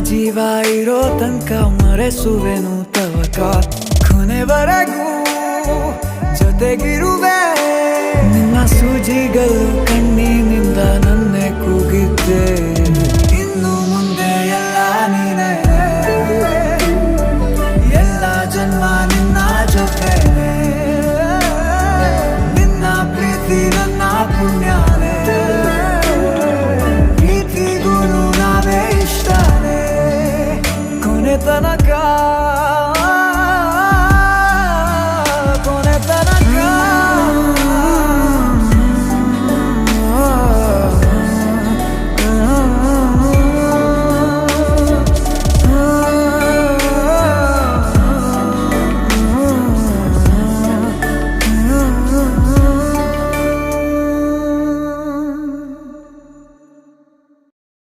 ಜೀವ ಇರೋ ತನಕ ಮರೆಸುವೆನು ತವಕ ಕೊನೆವರೆಗೂ ಜೊತೆಗಿರುವೆ ನಿನ್ನ ಸೂಜಿಗಳು ಕಣ್ಣಿನಿಂದ ನನ್ನೆ ಕೂಗಿದ್ದೆ